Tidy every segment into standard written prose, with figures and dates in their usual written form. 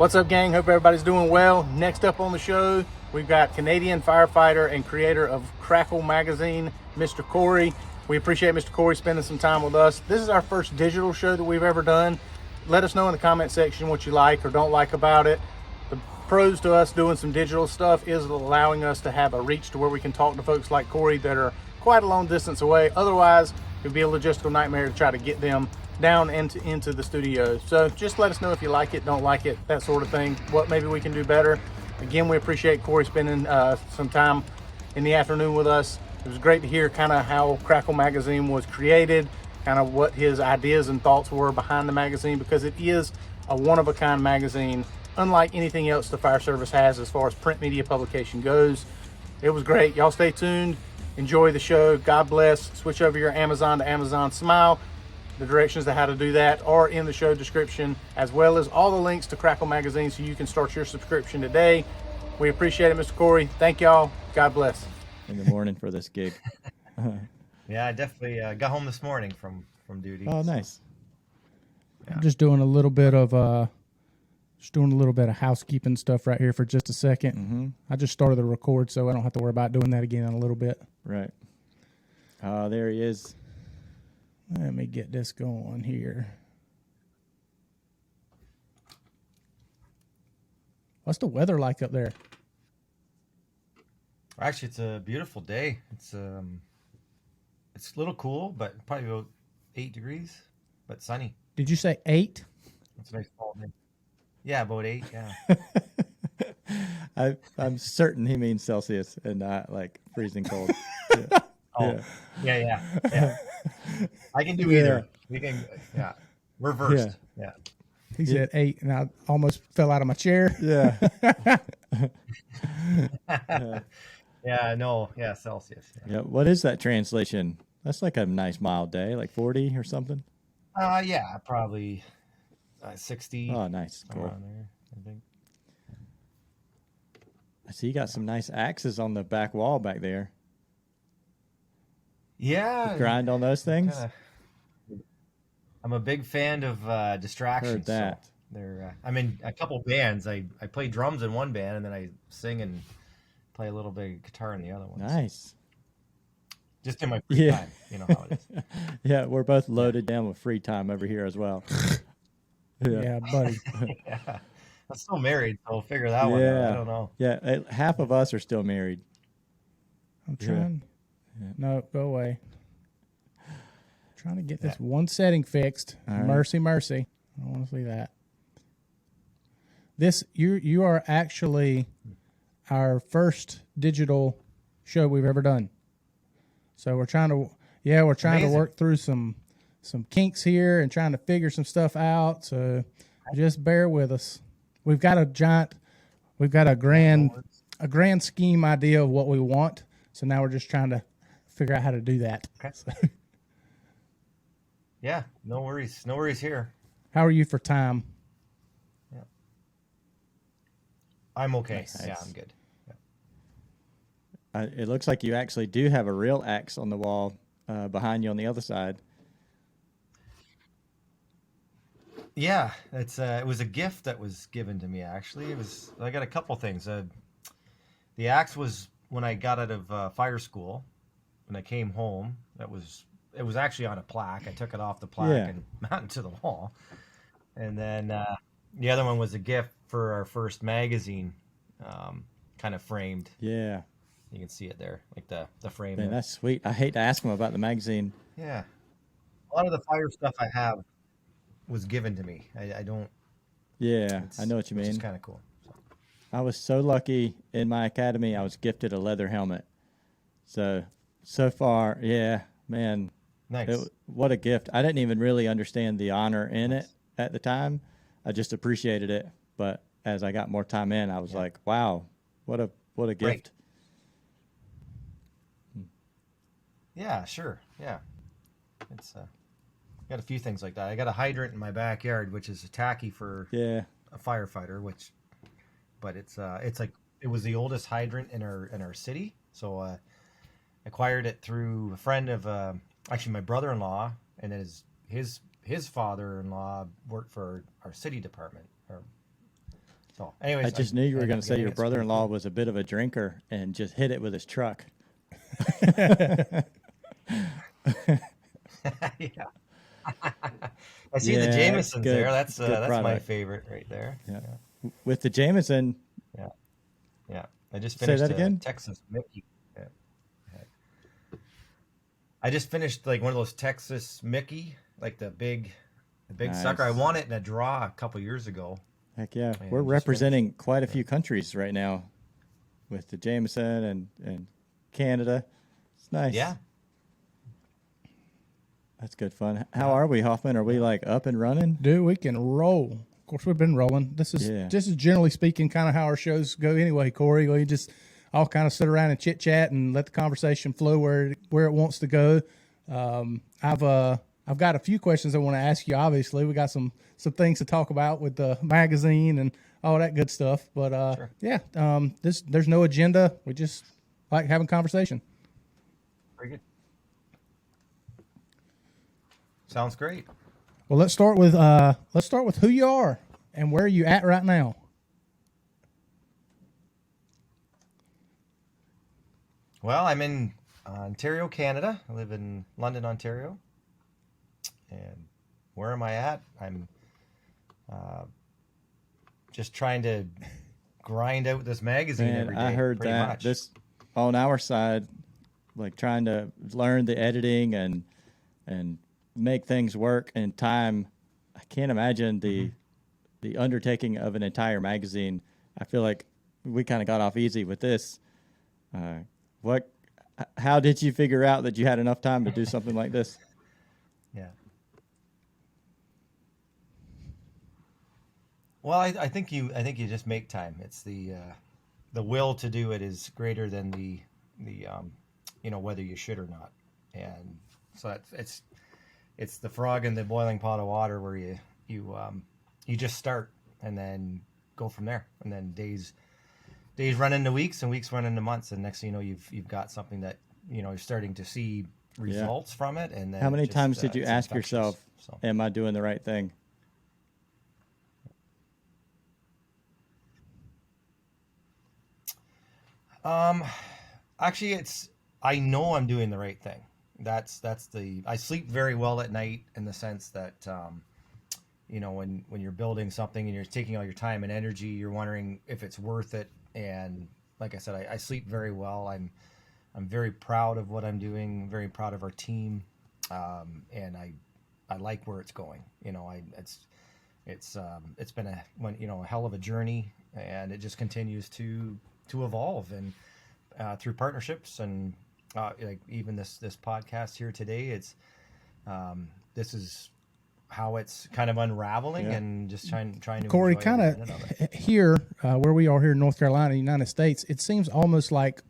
What's up, gang? Hope everybody's doing well. Next up on the show, we've got Canadian firefighter and creator of Crackyl Magazine, Mr. Kory. We appreciate Mr. Kory spending some time with us. This is our first digital show that we've ever done. Let us know in the comment section what you like or don't like about it. The pros to us doing some digital stuff is allowing us to have a reach to where we can talk to folks like Kory that are quite a long distance away. Otherwise, it'd be a logistical nightmare to try to get them down into the studio. So just let us know if you like it, don't like it, that sort of thing, what maybe we can do better. Again, we appreciate Kory spending some time in the afternoon with us. It was great to hear kind of how Crackyl Magazine was created, kind of what his ideas and thoughts were behind the magazine, because it is a one-of-a-kind magazine, unlike anything else the fire service has as far as print media publication goes. It was great. Y'all stay tuned, enjoy the show. God bless. Switch over your Amazon to Amazon Smile. The directions to how to do that are in the show description, as well as all the links to Crackyl Magazine so you can start your subscription today. We appreciate it, Mr. Kory. Thank y'all. God bless. In the morning for this gig. Yeah, I definitely got home this morning from duty. Oh, nice. Yeah. I'm just doing a little bit of housekeeping stuff right here for just a second. Mm-hmm. I just started the record, so I don't have to worry about doing that again in a little bit. Right. Oh, there he is. Let me get this going here. What's the weather like up there? Actually, it's a beautiful day. It's a little cool, but probably about 8 degrees, but sunny. Did you say 8? It's a nice fall day. Yeah, about 8. Yeah. I'm certain he means Celsius and not like freezing cold. Yeah. Oh, yeah. I can do either. We can, reversed. Yeah. He said 8, and I almost fell out of my chair. Yeah. Celsius. Yeah. What is that translation? That's like a nice mild day, like 40 or something. Probably 60. Oh, nice. Cool. Around there, I think. I see you got some nice axes on the back wall back there. Yeah. You grind on those things? I'm a big fan of distractions. Heard that. So I'm in a couple bands. I play drums in one band, and then I sing and play a little bit of guitar in the other one. Nice. Just in my free time. You know how it is. Yeah, we're both loaded down with free time over here as well. Yeah, buddy. Yeah. I'm still married, so we'll figure that one out. I don't know. Yeah, half of us are still married. I'm trying. Yeah. No, go away. Trying to get this one setting fixed. Right. Mercy. I don't want to see that. This you are actually our first digital show we've ever done. So we're trying to work through some kinks here and trying to figure some stuff out. So just bear with us. We've got a grand scheme idea of what we want. So now we're just trying to figure out how to do that. Okay. Yeah, no worries here. How are you for time? Yeah, I'm okay. Nice. Yeah, I'm good. Yeah. It looks like you actually do have a real axe on the wall behind you on the other side. Yeah, it was a gift that was given to me. Actually, I got a couple things. The axe was when I got out of fire school. When I came home, it was actually on a plaque. I took it off the plaque and mounted to the wall. And then the other one was a gift for our first magazine, kind of framed. Yeah. You can see it there, like the frame. Man, that's sweet. I hate to ask him about the magazine. Yeah. A lot of the fire stuff I have was given to me. I don't. Yeah, I know what you mean. It's kind of cool. So. I was so lucky in my academy. I was gifted a leather helmet. So far, yeah, man. Nice. What a gift. I didn't even really understand the honor in it at the time. I just appreciated it. But as I got more time in, I was like, wow, what a gift. Right. Yeah, sure. Yeah. It's got a few things like that. I got a hydrant in my backyard, which is tacky for a firefighter, but it's like it was the oldest hydrant in our city. So I acquired it through a friend of actually my brother-in-law, and his father-in-law worked for our city department, or So, anyways, I just knew you were I going to say getting your it. brother-in-law was a bit of a drinker and just hit it with his truck. Yeah. I see the Yeah, Jamesons good. there. It's a good That's my product. favorite right there. Yeah. Yeah. With the Jameson, Yeah. Yeah. I just say finished that a again? Texas Mickey. Yeah. I just finished like one of those Texas Mickey, like the big sucker. I Nice. won it in a draw a couple years ago. Heck yeah. And We're just finished representing it. quite a few countries right now with the Jameson and Canada. It's nice. Yeah. That's good fun. How are we, Hoffman? Are we like up and running? Dude, we can roll. Of course, we've been rolling. This is generally speaking kind of how our shows go anyway, Kory. We just all kind of sit around and chit chat and let the conversation flow where it wants to go. I've got a few questions I want to ask you. Obviously, we got some things to talk about with the magazine and all that good stuff. But Sure. yeah, there's no agenda. We just like having conversation. Very good. Sounds great. Well, let's start with who you are and where you at right now. Well, I'm in Ontario, Canada. I live in London, Ontario. And where am I at? I'm just trying to grind out this magazine every Man, day. I heard pretty that. much. This on our side, like trying to learn the editing and make things work in time. I can't imagine the undertaking of an entire magazine. I feel like we kind of got off easy with this. How did you figure out that you had enough time to do something like this? Yeah. Well, I think you just make time. It's the will to do it is greater than the whether you should or not. And so it's the frog in the boiling pot of water where you just start and then go from there, and then days run into weeks and weeks run into months, and next thing you know you've got something that you're starting to see results from it. And then How many times did you it's ask infectious. yourself, So. am I doing the right thing? Actually, I know I'm doing the right thing. I sleep very well at night in the sense that when you're building something and you're taking all your time and energy, you're wondering if it's worth it. And like I said, I sleep very well. I'm very proud of what I'm doing, very proud of our team, and I like where it's going. It's been a hell of a journey, and it just continues to evolve, and through partnerships and like even this podcast here today, this is how it's kind of unraveling and just trying to Kory, enjoy kind every minute of it. of here where we are here in North Carolina, United States, it seems almost like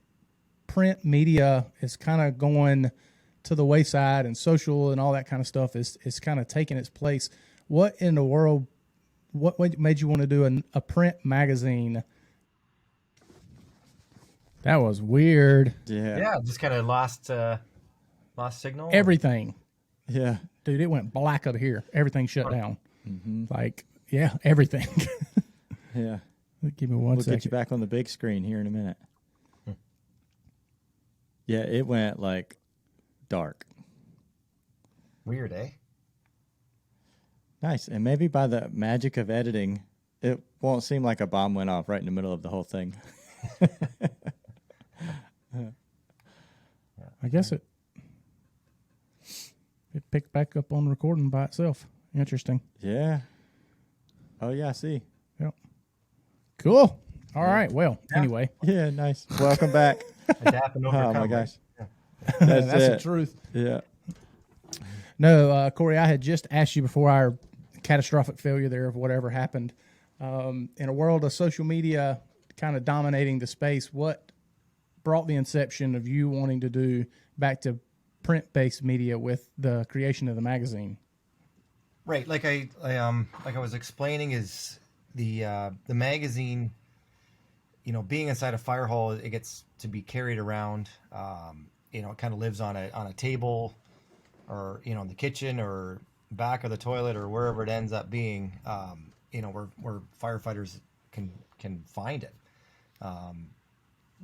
print media is kind of going to the wayside, and social and all that kind of stuff is kind of taking its place. What in the world? What made you want to do a print magazine? That was weird. Yeah, just kind of lost signal. Everything, Yeah. dude, it went black up here. Everything shut down. Mm-hmm. Like, yeah, everything. Yeah. Give me one We'll second. get you back on the big screen here in a minute. Yeah, it went like dark. Weird, eh? Nice. And maybe by the magic of editing, it won't seem like a bomb went off right in the middle of the whole thing. I guess it picked back up on recording by itself. Interesting. Yeah. Oh, yeah, I see. Yep. Cool. All right. Well, anyway, Yeah, nice. Welcome back. Adapt and Oh, overcome. my right? gosh. that's the it. truth. Yeah. No, Kory, I had just asked you before our catastrophic failure there of whatever happened. In a world of social media kind of dominating the space, what brought the inception of you wanting to do back to print-based media with the creation of the magazine? Right, like I was explaining, is the magazine, being inside a fire hall, it gets to be carried around. It kind of lives on a table, or in the kitchen, or back of the toilet, or wherever it ends up being. Where firefighters can find it.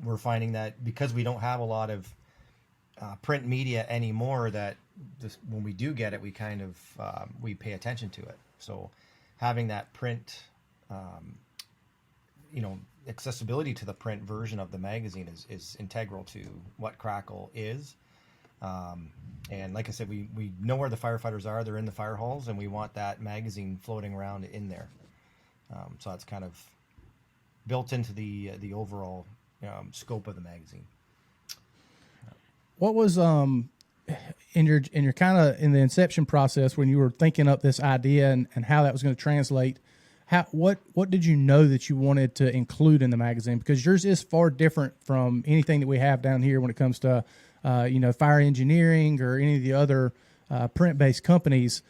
We're finding that because we don't have a lot of print media anymore, that when we do get it, we kind of we pay attention to it. So having that print, accessibility to the print version of the magazine is integral to what Crackyl is. And like I said, we know where the firefighters are. They're in the fire halls, and we want that magazine floating around in there. So that's kind of built into the overall scope of the magazine. What was in your kind of in the inception process when you were thinking up this idea and how that was going to translate? What did you know that you wanted to include in the magazine? Because yours is far different from anything that we have down here when it comes to fire engineering or any of the other print-based companies.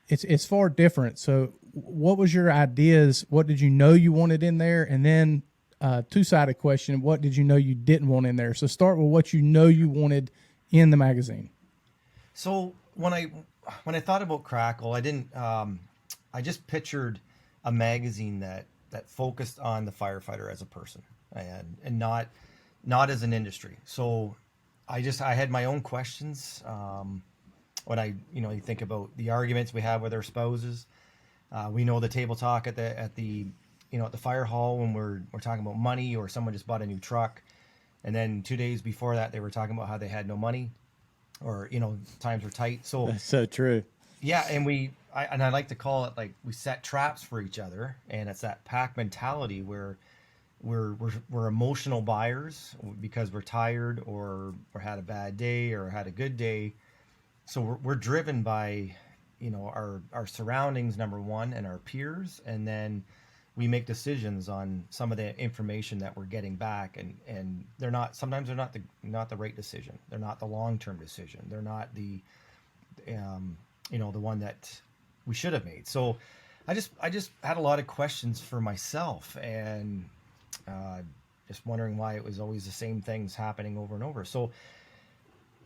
It's far different. So what was your ideas? What did you know you wanted in there? And then two-sided question, what did you know you didn't want in there? So start with what you know you wanted in the magazine. So when I thought about Crackyl, I didn't. I just pictured a magazine that focused on the firefighter as a person and not as an industry. So I had my own questions. When you think about the arguments we have with our spouses, we know the table talk at the fire hall when we're talking about money, or someone just bought a new truck, and then 2 days before that they were talking about how they had no money, or times were tight. So That's so true. yeah, and I like to call it, like, we set traps for each other, and it's that pack mentality where we're emotional buyers because we're tired or had a bad day or had a good day. So we're driven by our surroundings, number one, and our peers, and then we make decisions on some of the information that we're getting back, and sometimes they're not the right decision. They're not the long-term decision. They're not the the one that we should have made. So I just had a lot of questions for myself, and just wondering why it was always the same things happening over and over. So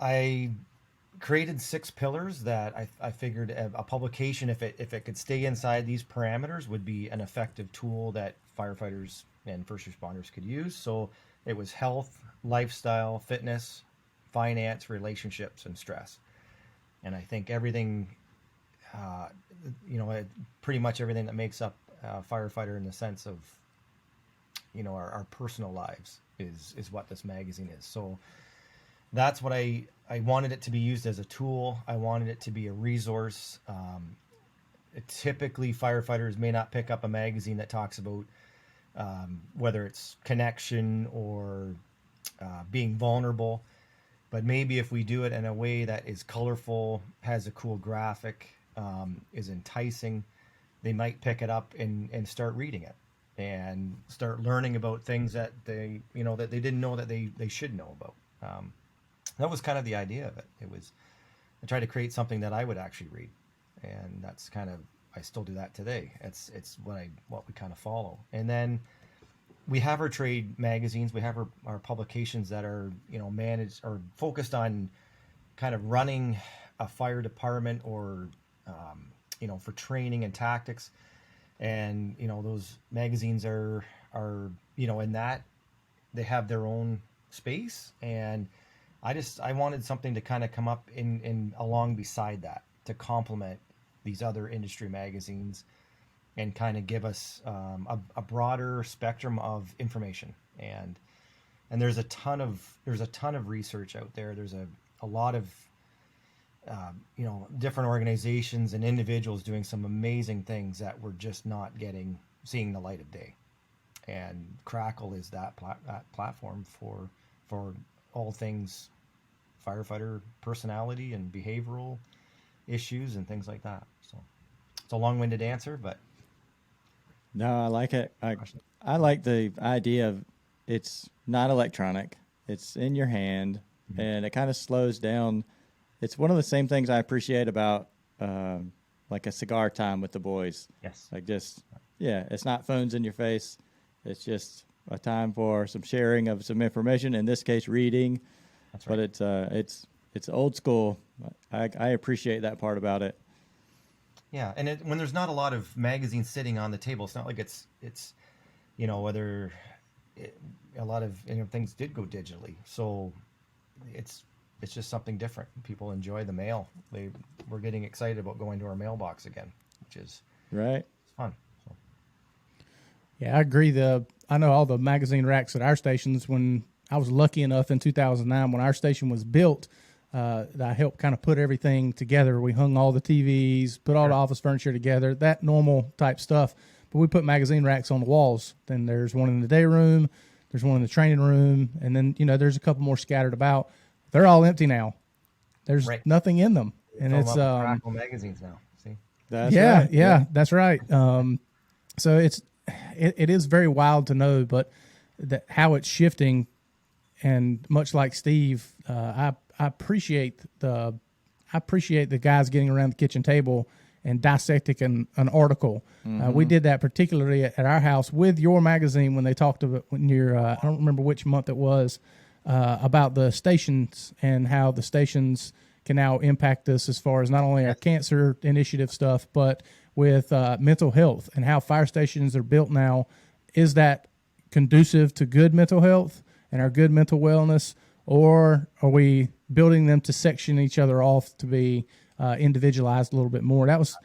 I created 6 pillars that I figured a publication, if it could stay inside these parameters, would be an effective tool that firefighters and first responders could use. So it was health, lifestyle, fitness, finance, relationships, and stress. And I think everything, pretty much everything that makes up a firefighter in the sense of, our personal lives is what this magazine is. So that's what I wanted it to be used as a tool. I wanted it to be a resource. Typically, firefighters may not pick up a magazine that talks about whether it's connection or being vulnerable. But maybe if we do it in a way that is colorful, has a cool graphic, is enticing, they might pick it up and start reading it and start learning about things that they didn't know that they should know about. That was kind of the idea of it. I tried to create something that I would actually read, and that's kind of, I still do that today. It's what we kind of follow. And then we have our trade magazines. We have our publications that are managed or focused on kind of running a fire department, or for training and tactics. And those magazines are in that they have their own space, and I wanted something to kind of come up in along beside that to complement these other industry magazines and kind of give us a broader spectrum of information. And there's a ton of research out there. There's a lot of different organizations and individuals doing some amazing things that we're just not seeing the light of day. And Crackyl is that platform for all things firefighter personality and behavioral issues and things like that. So it's a long-winded answer, but no, I like it. I like the idea of it's not electronic. It's in your hand, mm-hmm. and it kind of slows down. It's one of the same things I appreciate about like a cigar time with the boys. Yes. Like it's not phones in your face. It's just a time for some sharing of some information. In this case, reading. That's right. But it's old school. I appreciate that part about it. Yeah, and when there's not a lot of magazines sitting on the table, it's not like it's whether a lot of things did go digitally. So it's just something different. People enjoy the mail. We're getting excited about going to our mailbox again, which is Right. fun. So, Yeah, I agree. I know all the magazine racks at our stations. When I was lucky enough in 2009, when our station was built, that I helped kind of put everything together. We hung all the TVs, put all the office furniture together, that normal type stuff. But we put magazine racks on the walls. Then there's one in the day room, there's one in the training room, and then there's a couple more scattered about. They're all empty now. There's nothing in them, and it's Crackyl magazines now. See, That's right. Yeah, that's right. So it is very wild to know, but how it's shifting, and much like Steve, I appreciate the guys getting around the kitchen table and dissecting an article. We did that particularly at our house with your magazine when they talked about when you're I don't remember which month it was, about the stations and how the stations can now impact us as far as not only our cancer initiative stuff, but with mental health and how fire stations are built now. Is that conducive to good mental health and our good mental wellness, or are we building them to section each other off to be individualized a little bit more? That was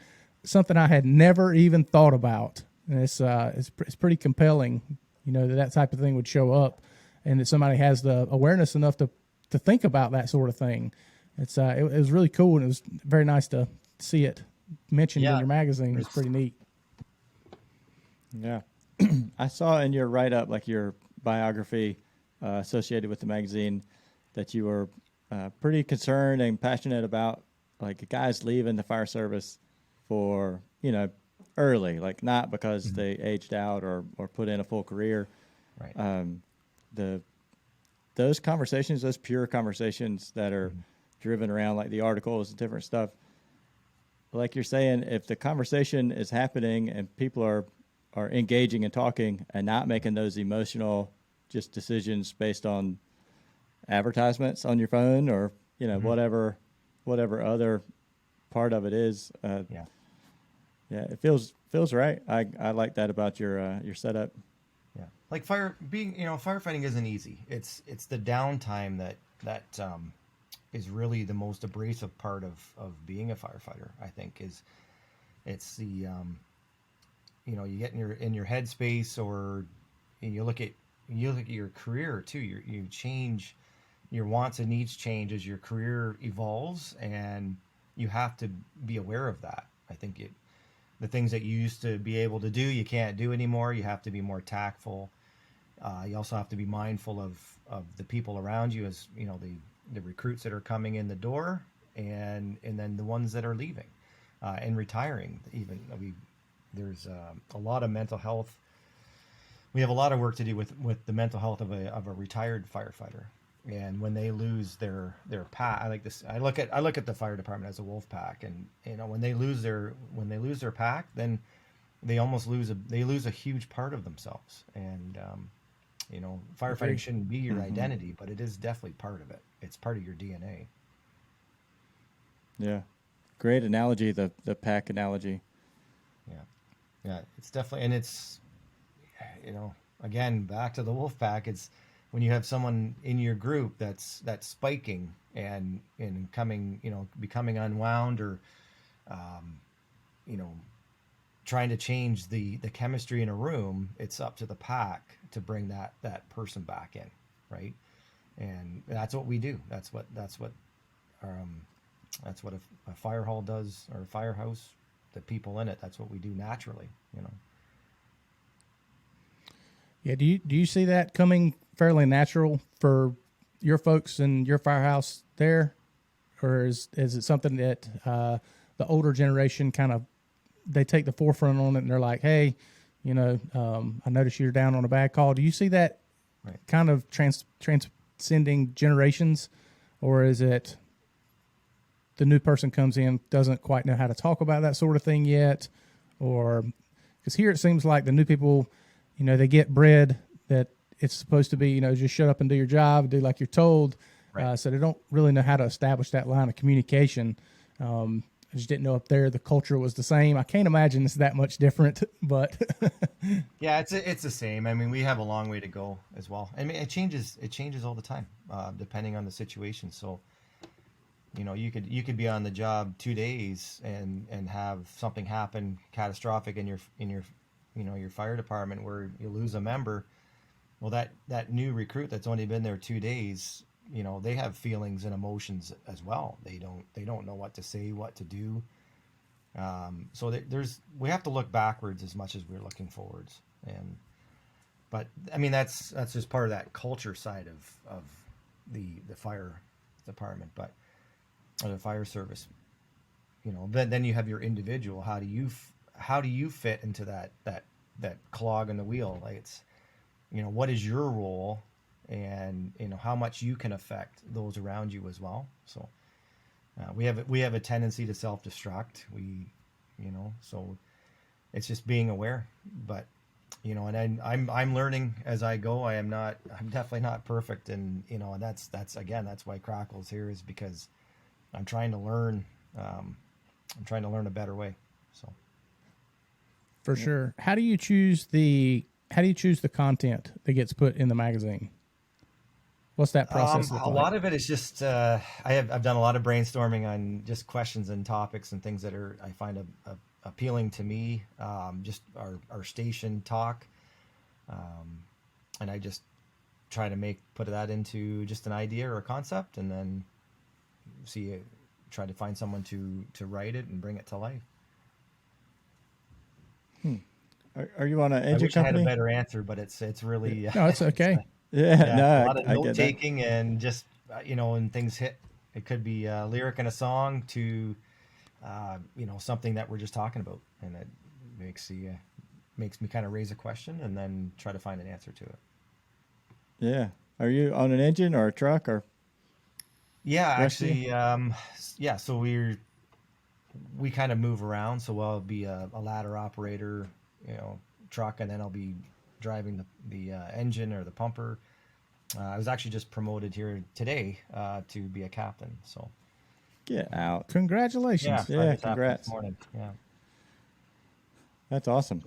something I had never even thought about, and it's pretty compelling, that type of thing would show up, and that somebody has the awareness enough to think about that sort of thing. It was really cool, and it was very nice to see it mentioned in your magazine. It's pretty neat. Yeah. I saw in your write-up, like your biography associated with the magazine, that you were pretty concerned and passionate about like guys leaving the fire service for, early, like not because they aged out or put in a full career. right. Those conversations, those pure conversations that are driven around like the articles and different stuff, like you're saying, if the conversation is happening and people are engaging and talking and not making those emotional just decisions based on advertisements on your phone or, whatever other part of it is. Yeah, it feels right. I like that about your setup. Yeah, like firefighting isn't easy. It's the downtime that is really the most abrasive part of being a firefighter. I think it's the you get in your headspace, or you look at your career too. You change, your wants and needs change as your career evolves, and you have to be aware of that. I think the things that you used to be able to do, you can't do anymore. You have to be more tactful. You also have to be mindful of the people around you, as the recruits that are coming in the door, and then the ones that are leaving and retiring. Even there's a lot of mental health. We have a lot of work to do with the mental health of a retired firefighter. And when they lose their pack, I look at the fire department as a wolf pack, and when they lose their pack, then they almost lose a huge part of themselves. And firefighting shouldn't be your identity, but it is definitely part of it. It's part of your DNA. Yeah, great analogy, the pack analogy. Yeah, it's definitely, and it's again, back to the wolf pack. It's when you have someone in your group that's spiking and becoming unwound, or trying to change the chemistry in a room. It's up to the pack to bring that person back in, right? And that's what we do. That's what a fire hall does, or a firehouse. The people in it. That's what we do naturally. Yeah. Do you see that coming fairly natural for your folks and your firehouse there, or is it something that the older generation kind of, they take the forefront on it and they're like, hey, I noticed you're down on a bad call. Do you see that kind of transcending generations, or is it the new person comes in, doesn't quite know how to talk about that sort of thing yet? Or because here it seems like the new people, they get bred that it's supposed to be, just shut up and do your job, do like you're told. Right. So they don't really know how to establish that line of communication. I just didn't know if there the culture was the same. I can't imagine it's that much different, but Yeah, it's the same. I mean, we have a long way to go as well. I mean, it changes all the time, depending on the situation. So, you could be on the job 2 days and have something happen catastrophic in your fire department where you lose a member. Well, that new recruit that's only been there 2 days, they have feelings and emotions as well. They don't know what to say, what to do. So we have to look backwards as much as we're looking forwards. But I mean, that's just part of that culture side of the fire department, or the fire service. Then you have your individual. How do you fit into that clog in the wheel? Like what is your role, and how much you can affect those around you as well. So we have a tendency to self-destruct. So it's just being aware. But and I'm learning as I go. I'm definitely not perfect, and and that's why Crackyl's here, is because I'm trying to learn. I'm trying to learn a better way. So for sure. How do you choose the content that gets put in the magazine? What's that process look a like? lot of it is just I've done a lot of brainstorming on just questions and topics and things that I find appealing to me. Just our station talk, and I just try to put that into just an idea or a concept, and then try to find someone to write it and bring it to life. Are you on an I engine wish I had company? a better answer, but it's really No, it's okay. Yeah, no, a lot of I note get that. taking, and just when things hit, it could be a lyric in a song to something that we're just talking about, and it makes me kind of raise a question and then try to find an answer to it. Yeah. Are you on an engine or a truck or? Yeah, Rusty? actually, so we kind of move around. So I'll be a ladder operator, truck, and then I'll be driving the engine or the pumper. I was actually just promoted here today to be a captain. So Get out. Congratulations. so I Yeah, just happened congrats. this morning. Yeah. That's awesome.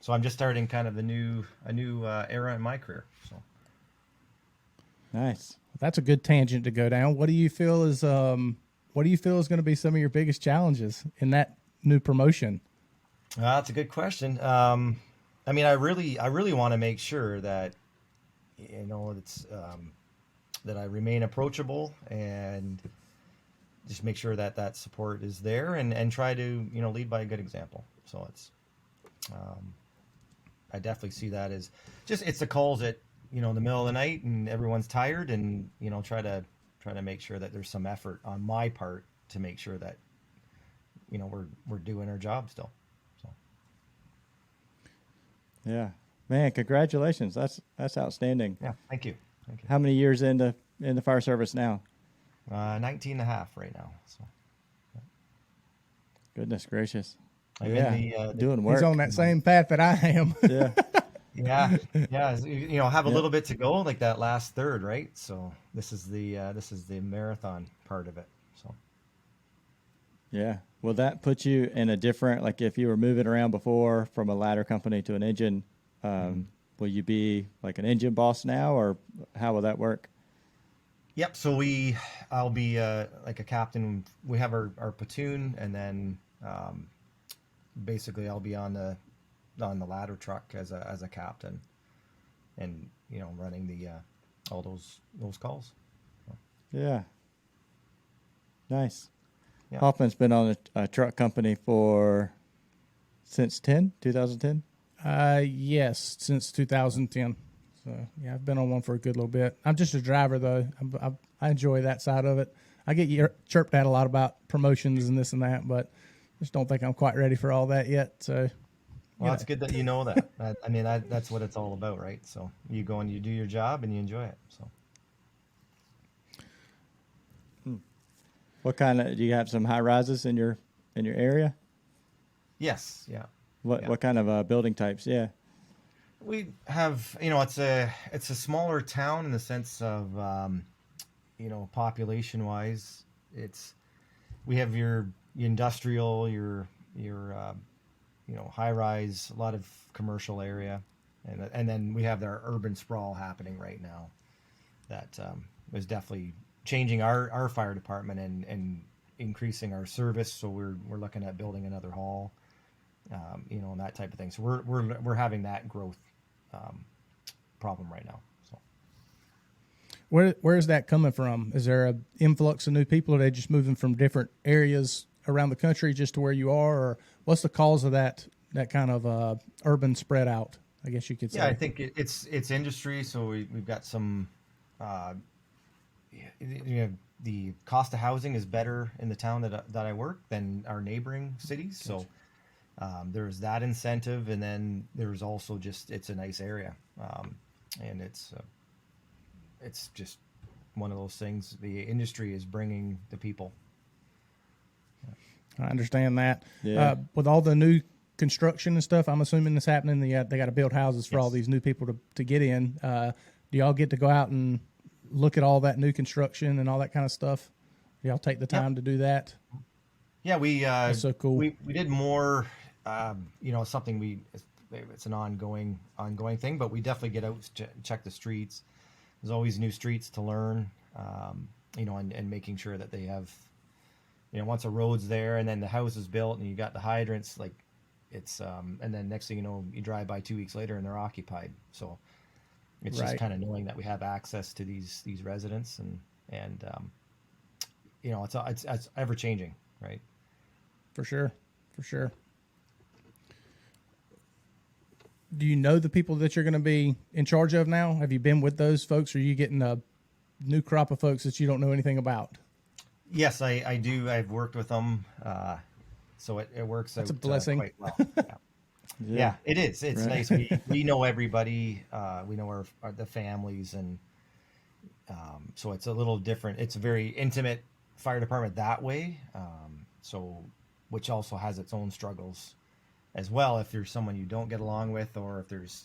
So I'm just starting kind of a new era in my career. So Nice. That's a good tangent to go down. What do you feel is going to be some of your biggest challenges in that new promotion? that's a good question. I mean, I really want to make sure that it's that I remain approachable, and just make sure that support is there, and try to lead by a good example. So it's I definitely see that as it's the calls at in the middle of the night and everyone's tired, and try to make sure that there's some effort on my part to make sure that we're doing our job still. So Yeah. Man, congratulations. That's outstanding. yeah, thank you. How many years in the fire service now? 19 and a half right now. So Goodness gracious. I'm Yeah. in the Doing work. He's on that same path that I am. Yeah. have a little bit to go, like that last third, right? So this is the marathon part of it. So Yeah. Will that put you in a different, like if you were moving around before from a ladder company to an engine, will you be like an engine boss now, or how will that work? yep. So I'll be like a captain. We have our platoon, and then basically I'll be on the ladder truck as a captain, and running the all those calls. Yeah. Nice. Yeah. Hoffman's been on a truck company since 2010? Yes, since 2010. So yeah, I've been on one for a good little bit. I'm just a driver though. I enjoy that side of it. I get chirped at a lot about promotions and this and that, but just don't think I'm quite ready for all that yet. So Well, it's good that you know that. I mean, that's what it's all about, right? So you go and you do your job and you enjoy it. So What kind of, do you have some high rises in your area? yes, yeah. What kind of building types? Yeah. We have, it's a smaller town in the sense of, population wise, we have your industrial, your high rise, a lot of commercial area, and then we have our urban sprawl happening right now. That is definitely changing our fire department and increasing our service. So we're looking at building another hall, and that type of thing. So we're having that growth problem right now. So Where is that coming from? Is there an influx of new people? Or are they just moving from different areas around the country just to where you are, or what's the cause of that kind of urban spread out, I guess you could say? yeah, I think it's industry. So we've got some. The cost of housing is better in the town that I work than our neighboring cities. So there's that incentive, and then there's also just it's a nice area, and it's just one of those things. The industry is bringing the people. I understand that. Yeah. With all the new construction and stuff, I'm assuming that's happening. They got to build houses for all Yes. these new people to get in. Do y'all get to go out and look at all that new construction and all that kind of stuff? Do y'all take the time to do that? Yeah, we That's so cool. We did more. Something it's an ongoing thing, but we definitely get out to check the streets. There's always new streets to learn, and making sure that they have, once a road's there and then the house is built and you got the hydrants, like it's, and then next thing you know, you drive by 2 weeks later and they're occupied. So it's just Right. kind of knowing that we have access to these residents and it's ever changing, right? For sure. Do you know the people that you're going to be in charge of now? Have you been with those folks, or are you getting a new crop of folks that you don't know anything about? Yes, I do. I've worked with them, so it works That's out a blessing. quite well. Yeah, it is. It's Right. nice. We know everybody. We know the families, and so it's a little different. It's a very intimate fire department that way. Which also has its own struggles as well. If there's someone you don't get along with, or if there's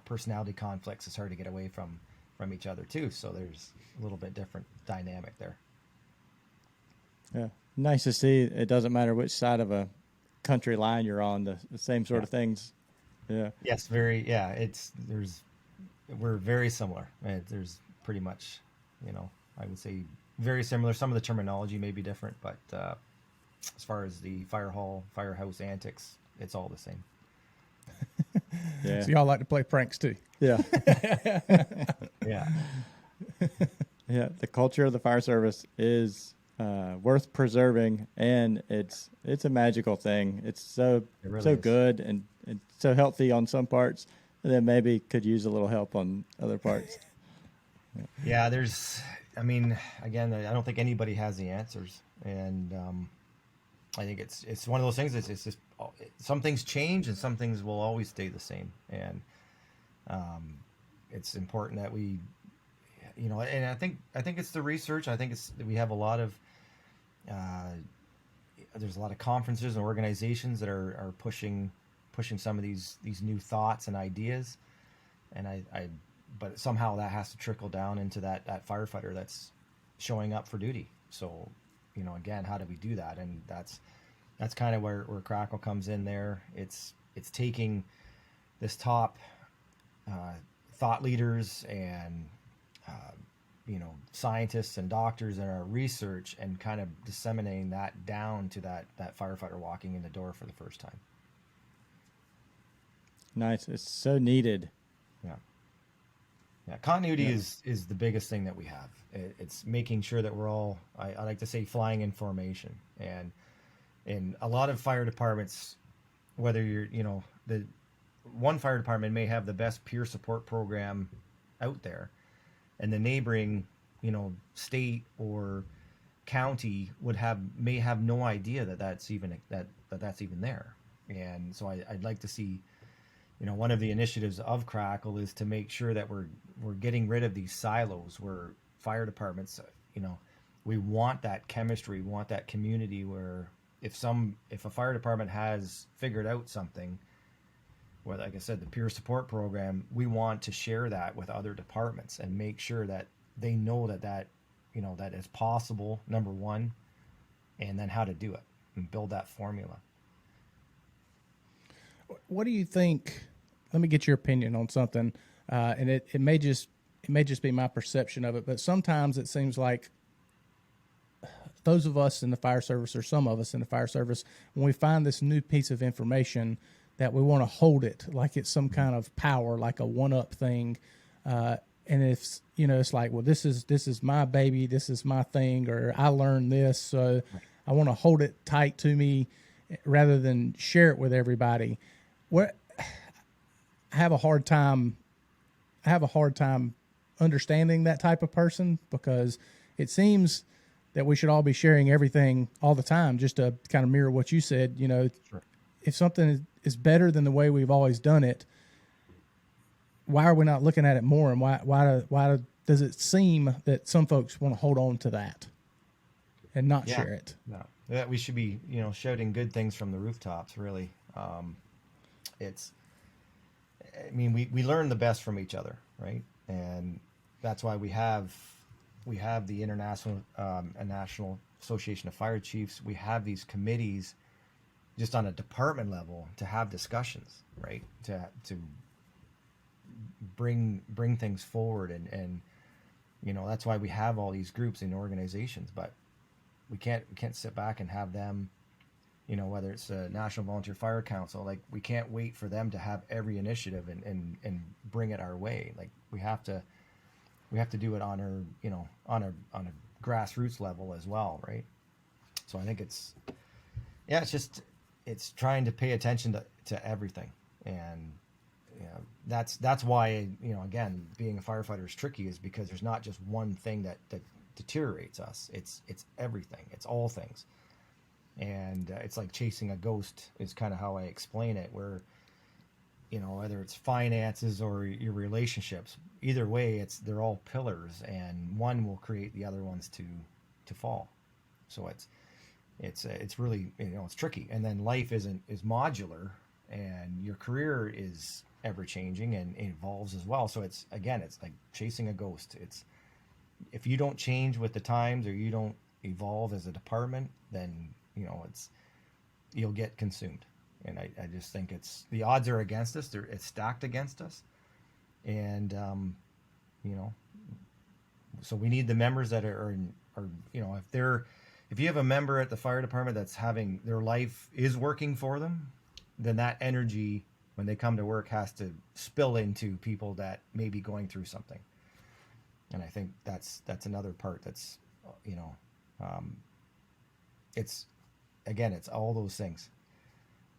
personality conflicts, it's hard to get away from each other too. So there's a little bit different dynamic there. Yeah. Nice to see. It doesn't matter which side of a country line you're on, the same sort of things. Yeah. Yes, very. Yeah, we're very similar. There's pretty much, I would say very similar. Some of the terminology may be different, but as far as the firehouse antics, it's all the same. Yeah. So y'all like to play pranks too? Yeah. Yeah. Yeah. The culture of the fire service is worth preserving, and it's a magical thing. It's so really is. good and so healthy on some parts, and then maybe could use a little help on other parts. Yeah, again, I don't think anybody has the answers, and I think it's one of those things. It's just some things change and some things will always stay the same, and it's important that we, and I think it's the research. I think we have a lot of there's a lot of conferences and organizations that are pushing some of these new thoughts and ideas, and but somehow that has to trickle down into that firefighter that's showing up for duty. So, again, how do we do that? And that's kind of where Crackyl comes in there. It's taking this top thought leaders and scientists and doctors in our research and kind of disseminating that down to that firefighter walking in the door for the first time. Nice. It's so needed. Yeah, continuity is the biggest thing that we have. It's making sure that we're all, I like to say, flying in formation. And in a lot of fire departments, whether you're, the one fire department may have the best peer support program out there, and the neighboring, state or county may have no idea that that's even there. And so I'd like to see, one of the initiatives of Crackyl is to make sure that we're getting rid of these silos where fire departments, we want that chemistry, we want that community where if a fire department has figured out something, well, like I said, the peer support program, we want to share that with other departments and make sure that they know that is possible, number one, and then how to do it. and build that formula. What do you think? Let me get your opinion on something, and it may just be my perception of it, but sometimes it seems like those of us in the fire service, or some of us in the fire service, when we find this new piece of information, that we want to hold it like it's some kind of power, like a one-up thing, and it's it's like, well, this is my baby, this is my thing, or I learned this, so I want to hold it tight to me rather than share it with everybody. What I have a hard time understanding that type of person, because it seems that we should all be sharing everything all the time, just to kind of mirror what you said. Sure. If something is better than the way we've always done it, why are we not looking at it more? And why does it seem that some folks want to hold on to that and not share it? No, that we should be, shouting good things from the rooftops, really. We learn the best from each other, right? And that's why we have the International and National Association of Fire Chiefs. We have these committees just on a department level to have discussions, right? To bring things forward, and that's why we have all these groups and organizations. But we can't sit back and have them, whether it's a National Volunteer Fire Council, like, we can't wait for them to have every initiative and bring it our way. Like, we have to do it on our, on a grassroots level as well, right? So I think it's trying to pay attention to everything. And that's why, again, being a firefighter is tricky, is because there's not just one thing that deteriorates us. It's everything. It's all things. And it's like chasing a ghost is kind of how I explain it, where, whether it's finances or your relationships, either way, they're all pillars, and one will create the other ones to fall. So it's really, it's tricky. And then life is modular, and your career is ever changing and evolves as well. So it's like chasing a ghost. If you don't change with the times, or you don't evolve as a department, then you'll get consumed. And I just think the odds are against us. It's stacked against us. And so we need the members that are if you have a member at the fire department that's having their life is working for them, then that energy, when they come to work, has to spill into people that may be going through something. And I think that's another part that's, it's all those things.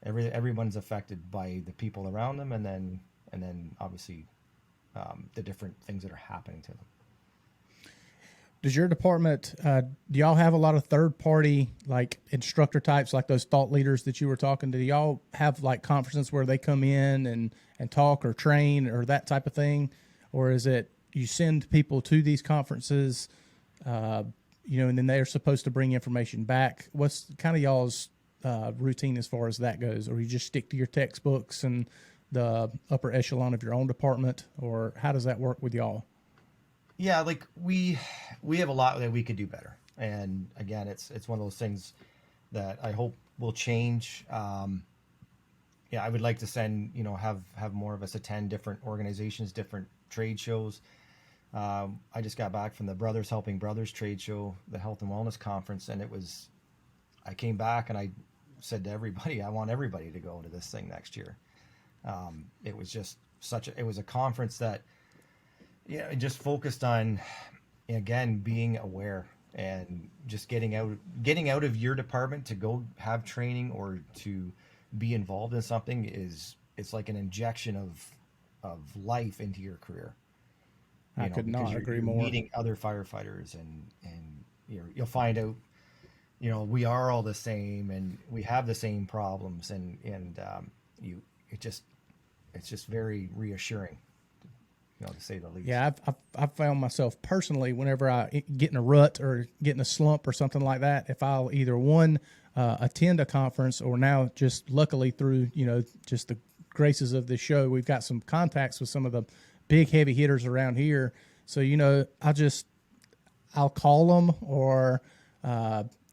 Everyone's affected by the people around them, and then obviously the different things that are happening to them. Does your department, do y'all have a lot of third-party, like, instructor types, like those thought leaders that you were talking to? Do y'all have, like, conferences where they come in and talk or train or that type of thing? Or is it you send people to these conferences, and then they're supposed to bring information back? What's kind of y'all's routine as far as that goes? Or you just stick to your textbooks and the upper echelon of your own department? Or how does that work with y'all? Yeah, like we have a lot that we could do better. And again, it's one of those things that I hope will change. I would like to send, have more of us attend different organizations, different trade shows. I just got back from the Brothers Helping Brothers trade show, the Health and Wellness Conference, and I came back and I said to everybody, I want everybody to go to this thing next year. It was just it was a conference that, it just focused on, again, being aware and just getting out of your department to go have training or to be involved in something it's like an injection of life into your career. I could not agree more. Meeting other firefighters, and you'll find out, we are all the same, and we have the same problems, and it's just very reassuring, to say the least. Yeah, I've found myself personally, whenever I get in a rut or get in a slump or something like that, if I'll either attend a conference, or now just luckily through just the graces of this show, we've got some contacts with some of the big heavy hitters around here. So I'll call them, or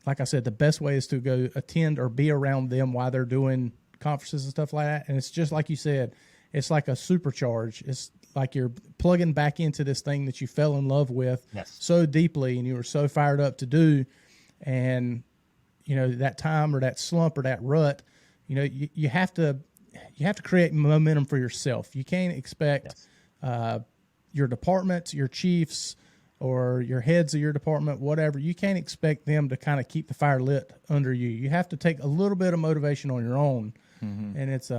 like I said, the best way is to go attend or be around them while they're doing conferences and stuff like that. And it's just like you said, it's like a supercharge. It's like you're plugging back into this thing that you fell in love with so deeply and you were so fired up to do. And, you know, that time or that slump or that rut, you know, you have to create momentum for yourself. You can't expect your departments, your chiefs, or your heads of your department, whatever. You can't expect them to kind of keep the fire lit under you. You have to take a little bit of motivation on your own. And it's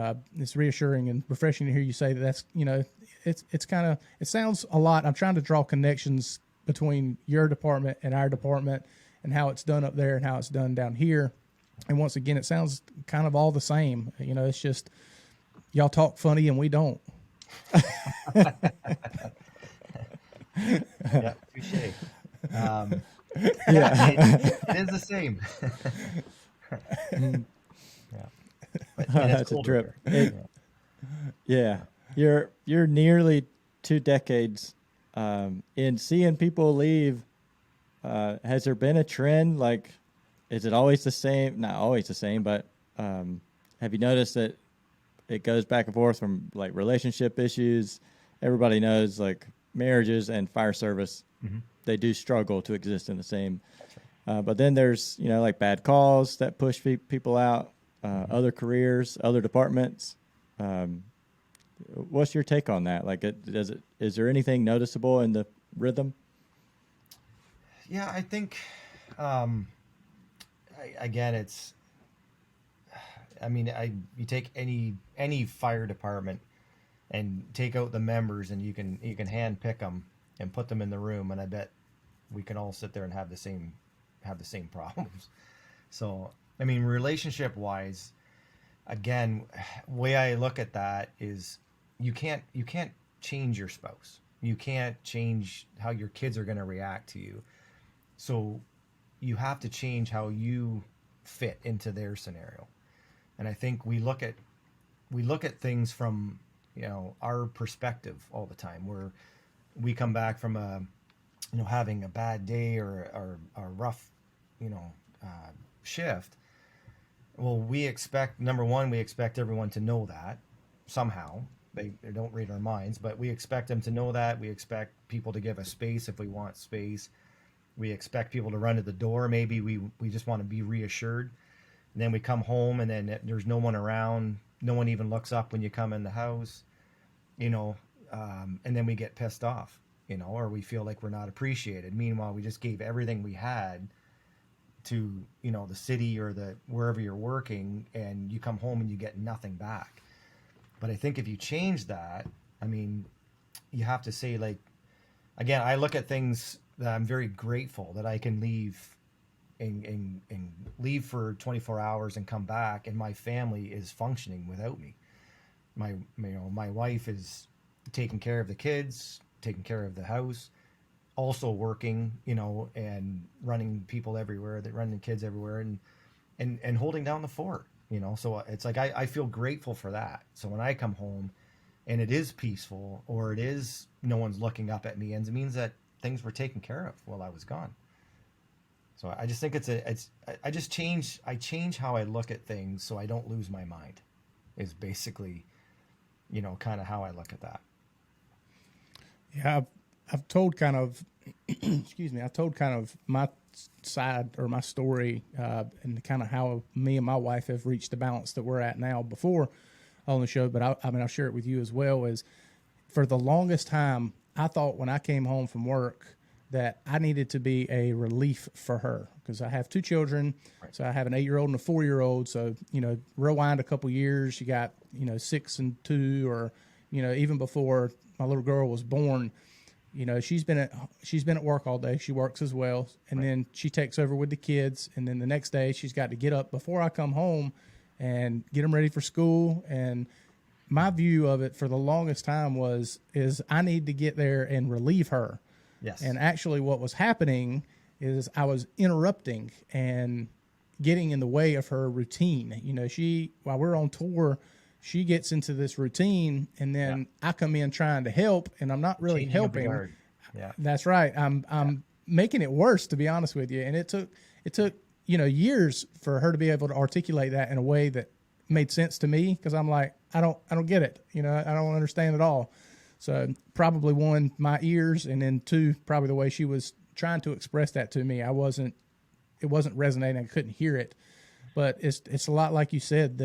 reassuring and refreshing to hear you say that. That's, you know, it's kind of, it sounds a lot. I'm trying to draw connections between your department and our department and how it's done up there and how it's done down here. And once again, it sounds kind of all the same. You know, it's just y'all talk funny and we don't. Yeah, touche. It is the same. But That's a trip. Yeah, you're nearly 2 decades in seeing people leave. Has there been a trend? Like, is it always the same? Not always the same, but have you noticed that it goes back and forth from like relationship issues? Everybody knows like marriages and fire service, they do struggle to exist in the same. But then there's, you know, like bad calls that push people out, other careers, other departments. What's your take on that? Like, is there anything noticeable in the rhythm? Yeah, I think, you take any fire department and take out the members, and you can hand pick them and put them in the room, and I bet we can all sit there and have the same problems. So, I mean, relationship wise, again, way I look at that is you can't change your spouse. You can't change how your kids are going to react to you. So you have to change how you fit into their scenario. And I think we look at things from, you know, our perspective all the time, where we come back from having a bad day or a rough, shift. Well, we expect, number one, we expect everyone to know that somehow. They don't read our minds, but we expect them to know that. We expect people to give us space if we want space. We expect people to run to the door. Maybe we just want to be reassured. And then we come home and then there's no one around. No one even looks up when you come in the house, and then we get pissed off, or we feel like we're not appreciated. Meanwhile, we just gave everything we had to, the city or wherever you're working, and you come home and you get nothing back. But I think if you change that, I mean, you have to say, like, again, I look at things that I'm very grateful that I can leave and leave for 24 hours and come back, and my family is functioning without me. My wife is taking care of the kids, taking care of the house, also working, and running people everywhere, running kids everywhere, and holding down the fort, So it's like I feel grateful for that. So when I come home and it is peaceful, or it is no one's looking up at me, and it means that things were taken care of while I was gone. So I just think I change how I look at things so I don't lose my mind, is basically, kind of how I look at that. Yeah, I've told kind of, I've told kind of my side or my story, and kind of how me and my wife have reached the balance that we're at now before on the show. But I'll share it with you as well. Is for the longest time, I thought when I came home from work that I needed to be a relief for her, because I have 2 children. Right. So I have an 8-year-old and a 4-year-old. So, rewind a couple years, you got, 6 and 2, or, even before my little girl was born, she's been at work all day. She works as well. And then she takes over with the kids. And then the next day she's got to get up before I come home and get them ready for school. And my view of it for the longest time is I need to get there and relieve her. Yes. And actually what was happening is I was interrupting and getting in the way of her routine. While we're on tour, she gets into this routine, and then I come in trying to help, and I'm not really helping. Yeah. That's right. I'm making it worse, to be honest with you. And it took, years for her to be able to articulate that in a way that made sense to me, because I'm like, I don't get it. I don't understand at all. So probably one, my ears, and then two, probably the way she was trying to express that to me. It wasn't resonating. I couldn't hear it. But it's a lot like you said,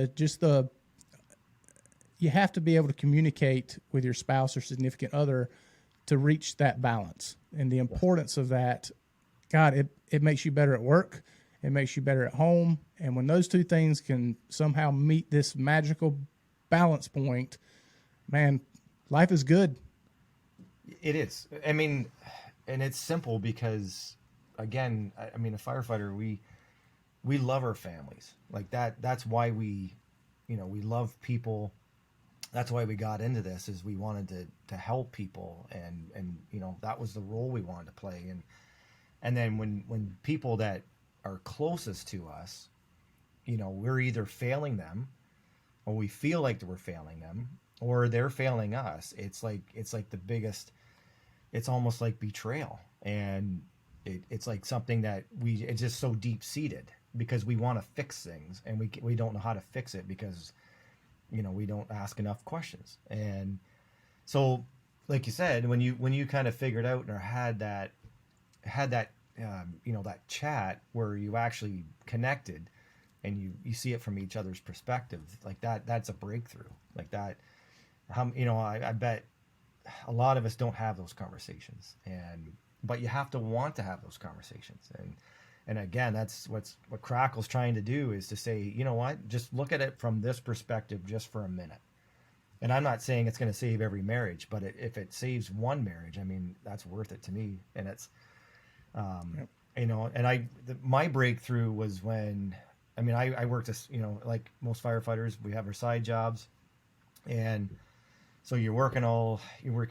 you have to be able to communicate with your spouse or significant other to reach that balance. And the importance of that, God, it makes you better at work. It makes you better at home. And when those two things can somehow meet this magical balance point, man, life is good. It is. I mean, and it's simple because, again, I mean, a firefighter, we love our families. Like that's why we love people. That's why we got into this, is we wanted to help people, and that was the role we wanted to play. And then when people that are closest to us, we're either failing them, or we feel like we're failing them, or they're failing us. It's like the biggest. It's almost like betrayal, and it's like something that it's just so deep seated, because we want to fix things, and we don't know how to fix it because we don't ask enough questions. And so, like you said, when you kind of figured out or had that that chat where you actually connected, and you see it from each other's perspective, like that's a breakthrough. Like that, I bet a lot of us don't have those conversations, but you have to want to have those conversations. And again, that's what Crackyl's trying to do, is to say, you know what, just look at it from this perspective just for a minute. And I'm not saying it's going to save every marriage, but if it saves one marriage, I mean, that's worth it to me. And it's, and my breakthrough was when, I mean, I worked as, like most firefighters, we have our side jobs. And so you work your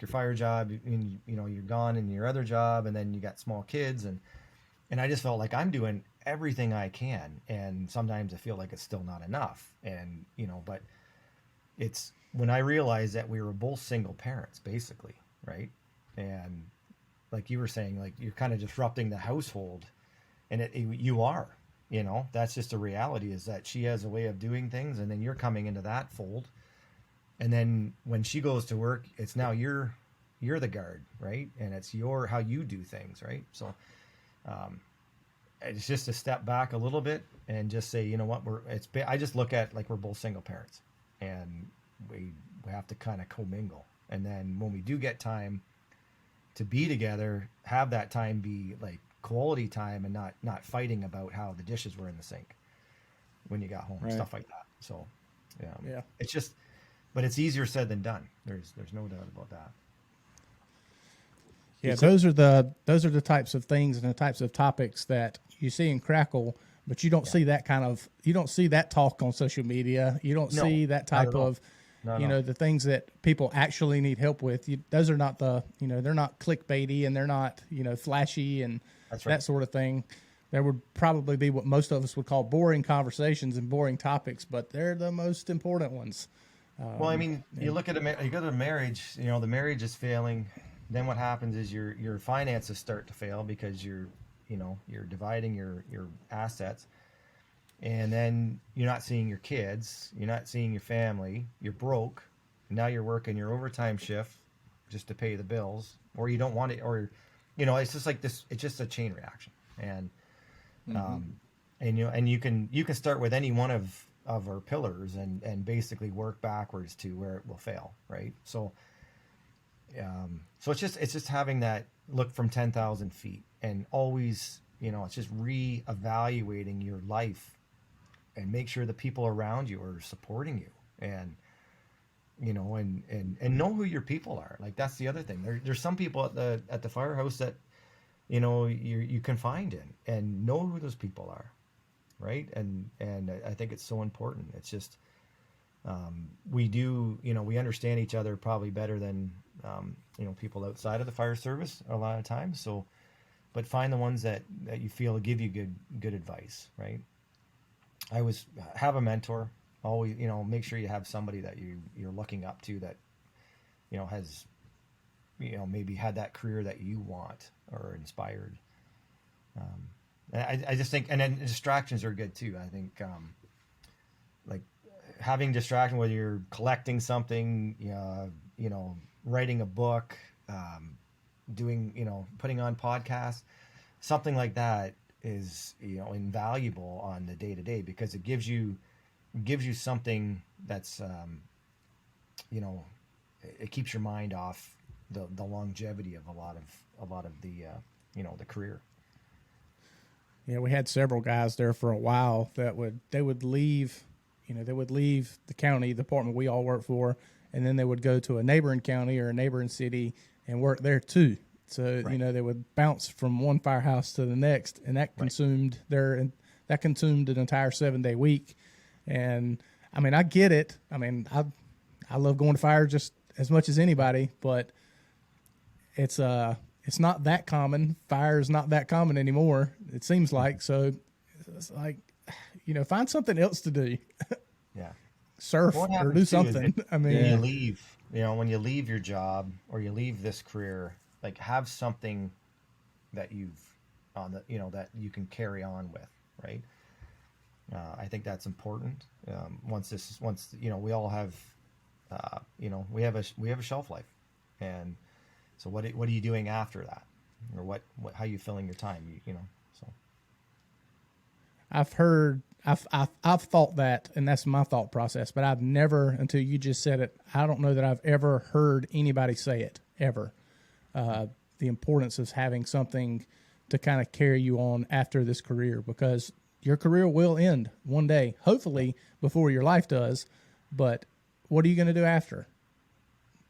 fire job, and, you're gone in your other job, and then you got small kids, and I just felt like I'm doing everything I can, and sometimes I feel like it's still not enough. And but it's when I realized that we were both single parents, basically, right? And like you were saying, like you're kind of disrupting the household, and you are, that's just a reality, is that she has a way of doing things, and then you're coming into that fold. And then when she goes to work, it's now you're the guard, right? And it's how you do things, right? So it's just to step back a little bit and just say, you know what, I just look at like we're both single parents, and we have to kind of commingle. And then when we do get time to be together, have that time be like quality time, and not fighting about how the dishes were in the sink when you got home, Right. Stuff like that. So Yeah. it's just, but it's easier said than done. There's no doubt about that. Yeah, those are the types of things and the types of topics that you see in Crackyl, but you don't see that you don't see that talk on social media. You don't see that type of, the things that people actually need help with. Those are not they're not clickbaity, and they're not, flashy and That's right. that sort of thing. There would probably be what most of us would call boring conversations and boring topics, but they're the most important ones. Well, I mean, you look at you go to a marriage, the marriage is failing. Then what happens is your finances start to fail, because you're dividing your assets, and then you're not seeing your kids, you're not seeing your family, you're broke. Now you're working your overtime shift just to pay the bills, or you don't want it, or it's just like this. It's just a chain reaction, and and you can start with any one of our pillars and basically work backwards to where it will fail, right? So it's just having that look from 10,000 feet, and always, it's just reevaluating your life, and make sure the people around you are supporting you, and and know who your people are. Like, that's the other thing. There's some people at the firehouse that you confide in, and know who those people are, right? And I think it's so important. It's just we understand each other probably better than people outside of the fire service a lot of times. So, but find the ones that you feel give you good advice, right? Have a mentor. Always, make sure you have somebody that you're looking up to, that has maybe had that career that you want, or inspired. I just think, and then distractions are good too. I think, like having distraction, whether you're collecting something, writing a book, doing, putting on podcasts, something like that is, invaluable on the day to day, because it gives you something that's, it keeps your mind off the longevity of a lot of the, the career. Yeah, we had several guys there for a while that would leave, they would leave the county, the department we all work for, and then they would go to a neighboring county or a neighboring city and work there too. So, Right. they would bounce from one firehouse to the next, and that consumed an entire 7-day week. And I mean, I get it. I mean, I love going to fire just as much as anybody, but it's not that common. Fire is not that common anymore, it seems like. So it's like, find something else to do. Yeah. Surf What or happens do too is something. that I mean, when you leave, when you leave your job or you leave this career, like have something that you've that you can carry on with, right? I think that's important. Once we all have, we have a shelf life, and so what are you doing after that, or how are you filling your time? So I've thought that, and that's my thought process, but I've never, until you just said it, I don't know that I've ever heard anybody say it ever. The importance of having something to kind of carry you on after this career, because your career will end one day, hopefully before your life does. But what are you going to do after?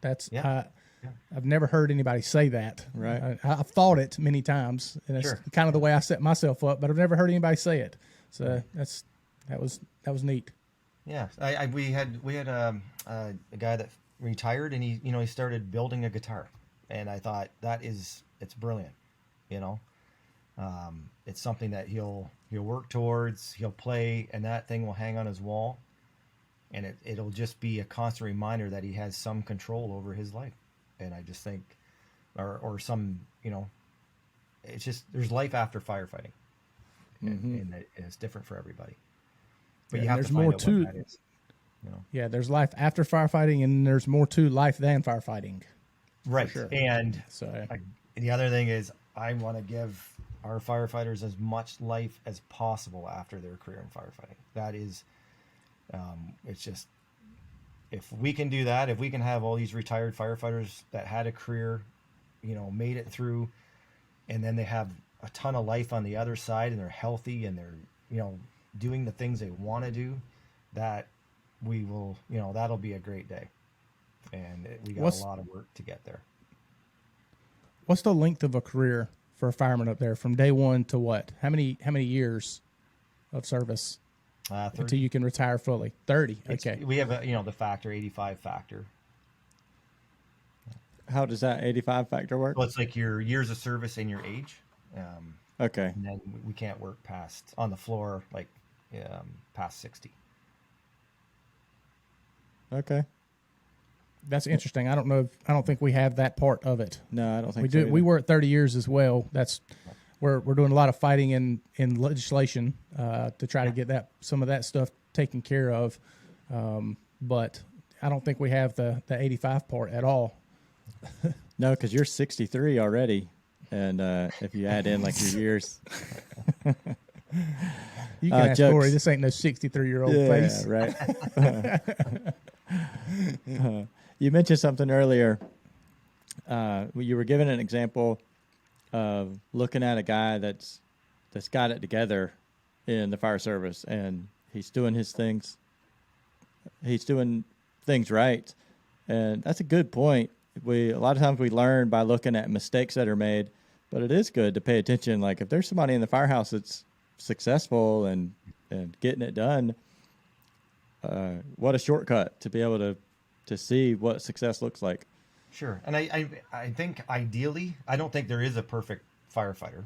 That's I've never heard anybody say that. Right. I've thought it many times, and it's kind of the way I set myself up. But I've never heard anybody say it. So that was neat. yeah, we had a guy that retired, and he started building a guitar, and I thought it's brilliant. It's something that he'll work towards, he'll play, and that thing will hang on his wall, and it'll just be a constant reminder that he has some control over his life. And I just think, or some, it's just, there's life after firefighting, and it's different for everybody. But you have there's to find more out to what that is. Yeah, there's life after firefighting, and there's more to life than firefighting. Right. Sure. And So the other thing is, I want to give our firefighters as much life as possible after their career in firefighting. That is, it's just, if we can do that, if we can have all these retired firefighters that had a career, made it through, and then they have a ton of life on the other side, and they're healthy, and they're, doing the things they want to do, that we will, that'll be a great day. And we got a lot of work to get there. what's the length of a career for a fireman up there from day one to what? How many years of service 30. until you can retire fully? 30. Okay. We have the factor, 85 factor. How does that 85 factor work? Well, it's like your years of service and your age. Okay. And then we can't work on the floor, like past 60. Okay. That's interesting. I don't think we have that part of it. No, I don't think We so do. either. We work 30 years as well. We're doing a lot of fighting in legislation to try to get some of that stuff taken care of. But I don't think we have the 85 part at all. No, because you're 63 already, and if you add in like your years, You can ask jokes. Kory. This ain't no 63-year-old face. Right. You mentioned something earlier. You were giving an example of looking at a guy that's got it together in the fire service, and he's doing his things. He's doing things right, and that's a good point. A lot of times we learn by looking at mistakes that are made, but it is good to pay attention. Like if there's somebody in the firehouse that's successful and getting it done, what a shortcut to be able to see what success looks like. Sure. And I think ideally, I don't think there is a perfect firefighter.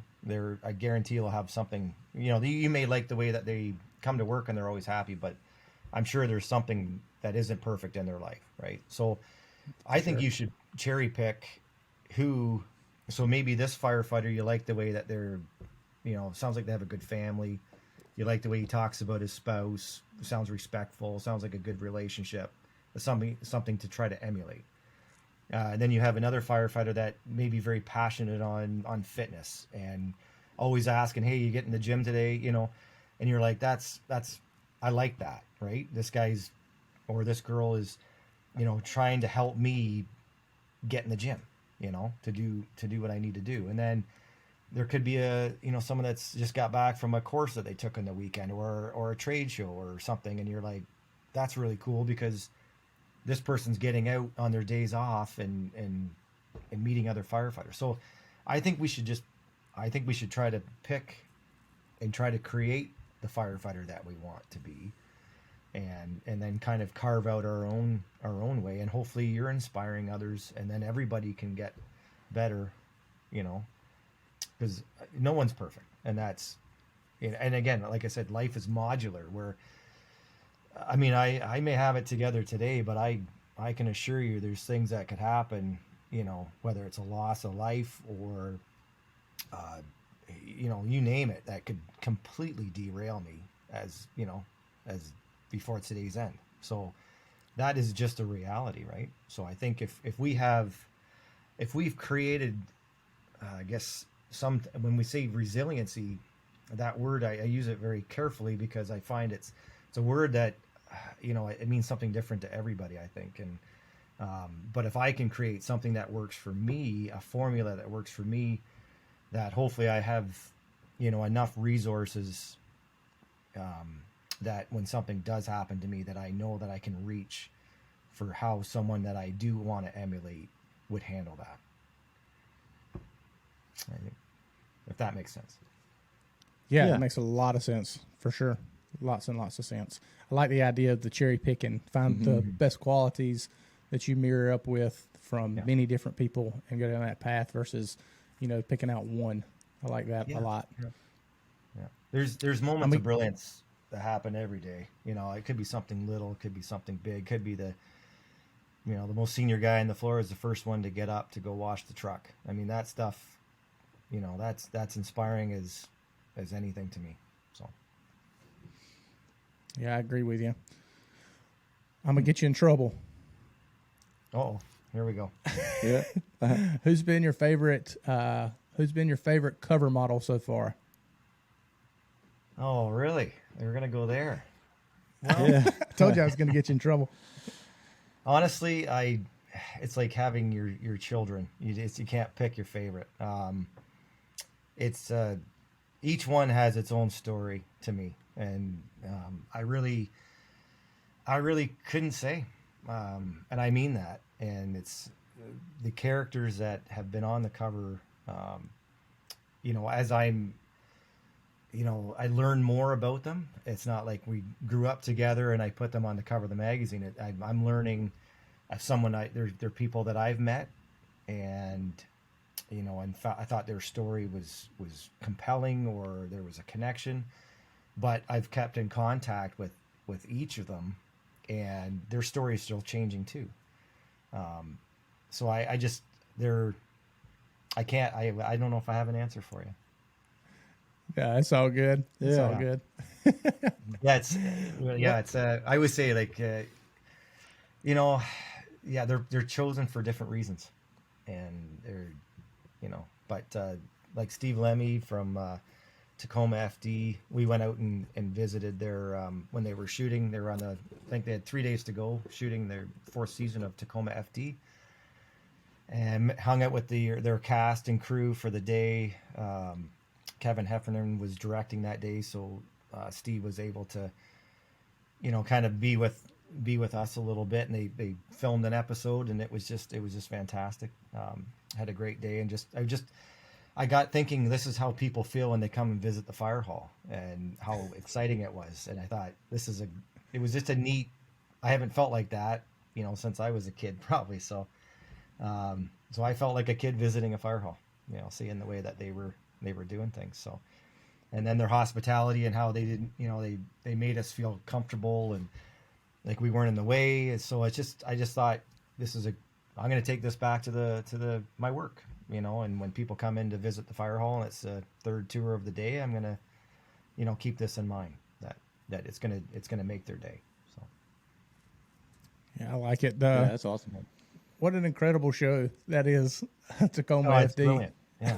I guarantee you'll have something, you may like the way that they come to work and they're always happy, but I'm sure there's something that isn't perfect in their life, right? So I think you should cherry pick so maybe this firefighter, you like the way that they're, sounds like they have a good family. You like the way he talks about his spouse. Sounds respectful. Sounds like a good relationship. It's something to try to emulate. And then you have another firefighter that may be very passionate on fitness and always asking, "Hey, you get in the gym today?" And you're like, "That's I like that, right?" This guy's or this girl is, trying to help me get in the gym, to do what I need to do. And then there could be someone that's just got back from a course that they took on the weekend or a trade show or something, and you're like, "That's really cool because this person's getting out on their days off and meeting other firefighters." So I think we should try to pick and try to create the firefighter that we want to be, and then kind of carve out our own way, and hopefully you're inspiring others, and then everybody can get better, because no one's perfect. And that's, and again, like I said, life is modular, where I mean, I may have it together today, but I can assure you there's things that could happen, whether it's a loss of life or, you name it, that could completely derail me as before today's end. So that is just a reality, right? So I think if we've created, I guess when we say resiliency, that word, I use it very carefully because I find it's a word that, it means something different to everybody, I think. And, but if I can create something that works for me, a formula that works for me, that hopefully I have, enough resources, that when something does happen to me, that I know that I can reach for how someone that I do want to emulate would handle that. I think, if that makes sense. Yeah, it makes a lot of sense, for sure. Lots and lots of sense. I like the idea of the cherry picking, find the best qualities that you mirror up with from many different people and go down that path versus, picking out one. I like that a lot. Yeah. There's moments of brilliance that happen every day. It could be something little, it could be something big, could be the most senior guy on the floor is the first one to get up to go wash the truck. I mean, that stuff, that's inspiring as anything to me. So. Yeah, I agree with you. I'm gonna get you in trouble. Oh, here we go. Yeah. Who's been your favorite cover model so far? Oh, really? We're gonna go there. Well, Yeah. I told you I was gonna get you in trouble. honestly, it's like having your children. You can't pick your favorite. It's each one has its own story to me, and I really couldn't say, and I mean that. And it's the characters that have been on the cover. As I'm, I learn more about them. It's not like we grew up together and I put them on the cover of the magazine. I'm learning as someone. They're people that I've met, and I thought their story was compelling, or there was a connection. But I've kept in contact with each of them, and their story is still changing too. So I don't know if I have an answer for you. Yeah, it's all good. It's Yeah. all good. It's I always say, like, they're chosen for different reasons, and they're, but like Steve Lemmy from Tacoma FD, we went out and visited their when they were shooting. They were I think they had 3 days to go shooting their 4th season of Tacoma FD, and hung out with their cast and crew for the day. Kevin Heffernan was directing that day, so Steve was able to, kind of be with us a little bit, and they filmed an episode, and it was just fantastic. Had a great day, and I got thinking, this is how people feel when they come and visit the fire hall, and how exciting it was. And I thought, it was just a neat. I haven't felt like that, since I was a kid, probably. So I felt like a kid visiting a fire hall, seeing the way that they were doing things. So, and then their hospitality and how they didn't, they made us feel comfortable and like we weren't in the way. And so I just thought, I'm going to take this back to my work, and when people come in to visit the fire hall and it's the third tour of the day, I'm gonna, keep this in mind that it's gonna make their day. So Yeah, I like it. Yeah, that's awesome. What an incredible show that is, Tacoma it's FD. brilliant. Yeah,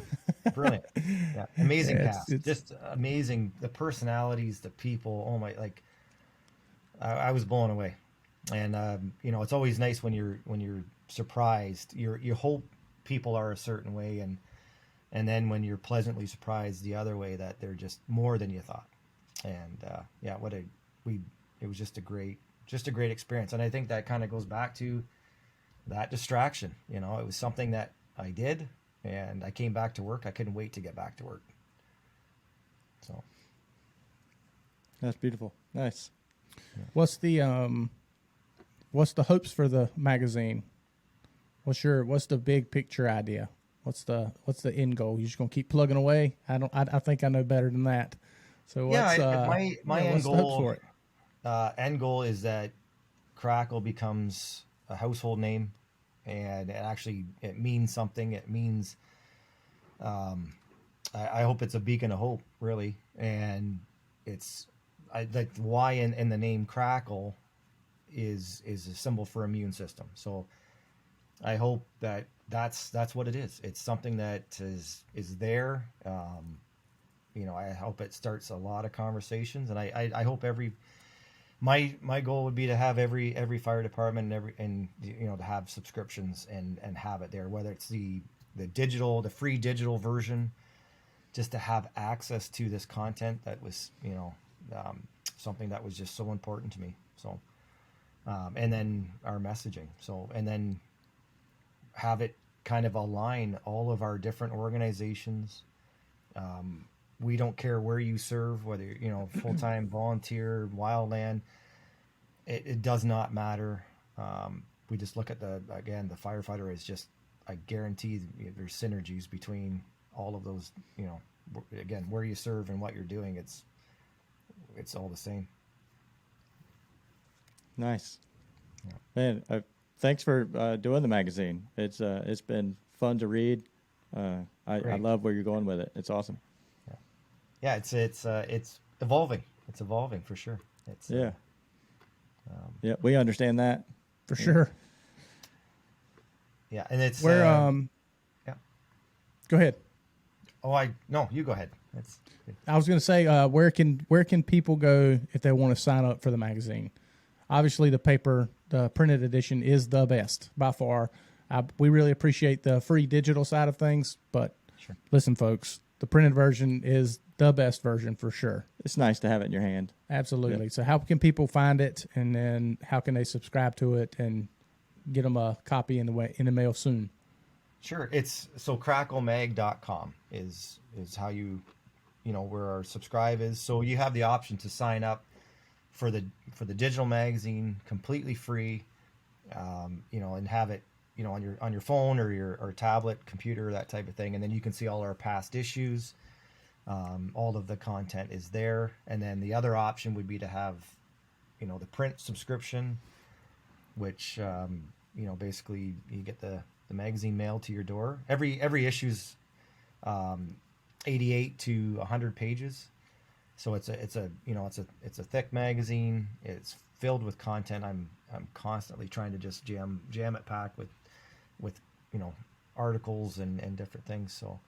brilliant. Yeah, amazing Yeah, cast. it's Just amazing. The personalities, the people. Oh my, like I was blown away. And it's always nice when you're surprised. You hope people are a certain way, and then when you're pleasantly surprised the other way, that they're just more than you thought. And it was just a great experience. And I think that kind of goes back to that distraction. It was something that I did, and I came back to work. I couldn't wait to get back to work. So That's beautiful. Nice. What's the hopes for the magazine? What's the big picture idea? What's the end goal? You just gonna keep plugging away? I think I know better than that. So what's my end what's the hopes goal for it? end goal is that Crackyl becomes a household name, and it means something. It means I hope it's a beacon of hope, really, and like why in the name Crackyl is a symbol for immune system. So I hope that's what it is. It's something that is there. I hope it starts a lot of conversations, and I hope my goal would be to have every fire department and to have subscriptions and have it there, whether it's the free digital version, just to have access to this content that was something that was just so important to me. So and then our messaging, and then have it kind of align all of our different organizations. We don't care where you serve, whether full-time, volunteer, wildland. It does not matter. We just look at the firefighter is just, I guarantee there's synergies between all of those. Again, where you serve and what you're doing, it's all the same. Nice. Man, thanks for doing the magazine. It's been fun to read. I love where you're going with it. It's awesome. Yeah, it's evolving. It's evolving for sure. Yeah, we understand that For sure. Yeah, and it's Where yeah. Go ahead. No, you go ahead. I was going to say, where can people go if they want to sign up for the magazine? Obviously, the printed edition is the best by far. We really appreciate the free digital side of things, but Sure. Listen, folks, the printed version is the best version for sure. It's nice to have it in your hand. Absolutely. Yep. So how can people find it, and then how can they subscribe to it and get them a copy in the mail soon? Sure. It's crackylmag.com is how where our subscribe is. So you have the option to sign up for the digital magazine completely free, and have it, on your phone or your tablet, computer, that type of thing. And then you can see all our past issues. All of the content is there. And then the other option would be to have, the print subscription, which, basically you get the magazine mailed to your door. Every issue's 88 to 100 pages. So it's a thick magazine. It's filled with content. I'm constantly trying to just jam it packed with articles and different things. So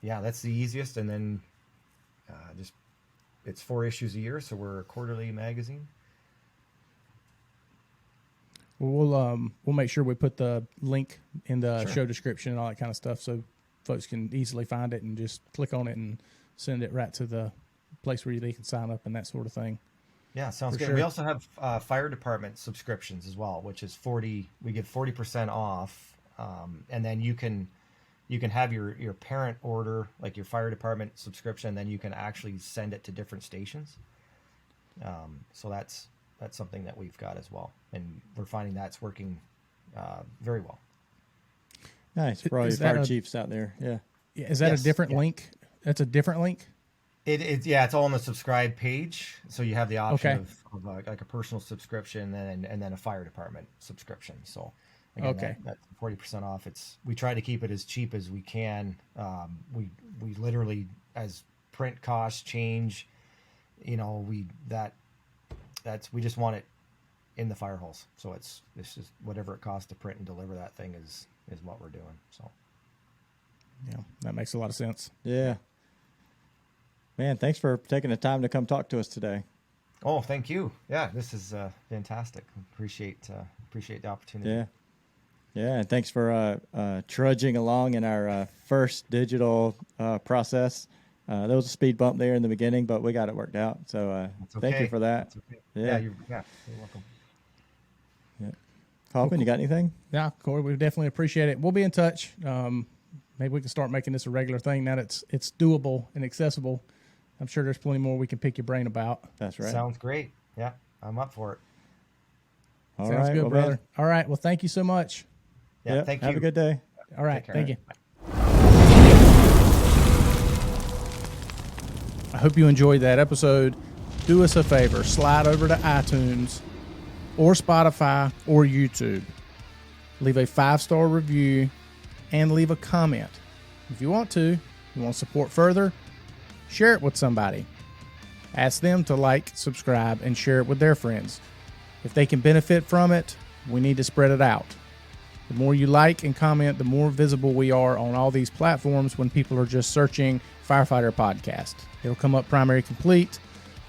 that's the easiest. And then it's 4 issues a year, so we're a quarterly magazine. We'll make sure we put the link in the Sure. show description and all that kind of stuff, so folks can easily find it and just click on it and send it right to the place where they can sign up and that sort of thing. Yeah, sounds For good. sure. We also have fire department subscriptions as well, which is 40. We give 40% off, and then you can have your parent order, like your fire department subscription. Then you can actually send it to different stations. So that's something that we've got as well, and we're finding that's working very well. Nice for all your Is that fire a- chiefs out there. Yeah. Yeah, is that Yes, a different yeah. link? That's a different link? It's all on the subscribe page. So you have the option Okay. of like a personal subscription and then a fire department subscription. So Again, Okay. That's 40% off. We try to keep it as cheap as we can. We literally, as print costs change, we just want it in the fire holes. So it's just whatever it costs to print and deliver that thing is what we're doing. So Yeah, that makes a lot of sense. Yeah. Man, thanks for taking the time to come talk to us today. oh, thank you. Yeah, this is fantastic. Appreciate the opportunity. Yeah. Yeah, and thanks for trudging along in our first digital process. There was a speed bump there in the beginning, but we got it worked out. So thank you for that. That's okay. Yeah. You're welcome. Yeah. Coffin, you got anything? Yeah, Kory, we definitely appreciate it. We'll be in touch. Maybe we can start making this a regular thing now that it's doable and accessible. I'm sure there's plenty more we can pick your brain about. That's right. Sounds great. Yeah, I'm up for it. All Sounds right, good, well, brother. man, All right. Well, thank you so much. Yeah, yep, thank you. have a good day. All right. Take care. Thank you. I hope you enjoyed that episode. Do us a favor, slide over to iTunes or Spotify or YouTube. Leave a 5-star review and leave a comment. If you want to support further, share it with somebody. Ask them to like, subscribe, and share it with their friends. If they can benefit from it, we need to spread it out. The more you like and comment, the more visible we are on all these platforms when people are just searching Firefighter Podcast. It'll come up Primary Complete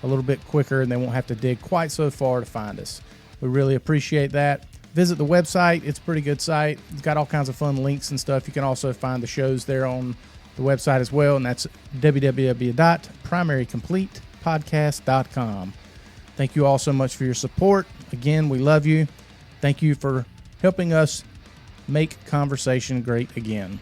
a little bit quicker, and they won't have to dig quite so far to find us. We really appreciate that. Visit the website. It's a pretty good site. It's got all kinds of fun links and stuff. You can also find the shows there on the website as well, and that's www.primarycompletepodcast.com. Thank you all so much for your support. Again, we love you. Thank you for helping us make conversation great again.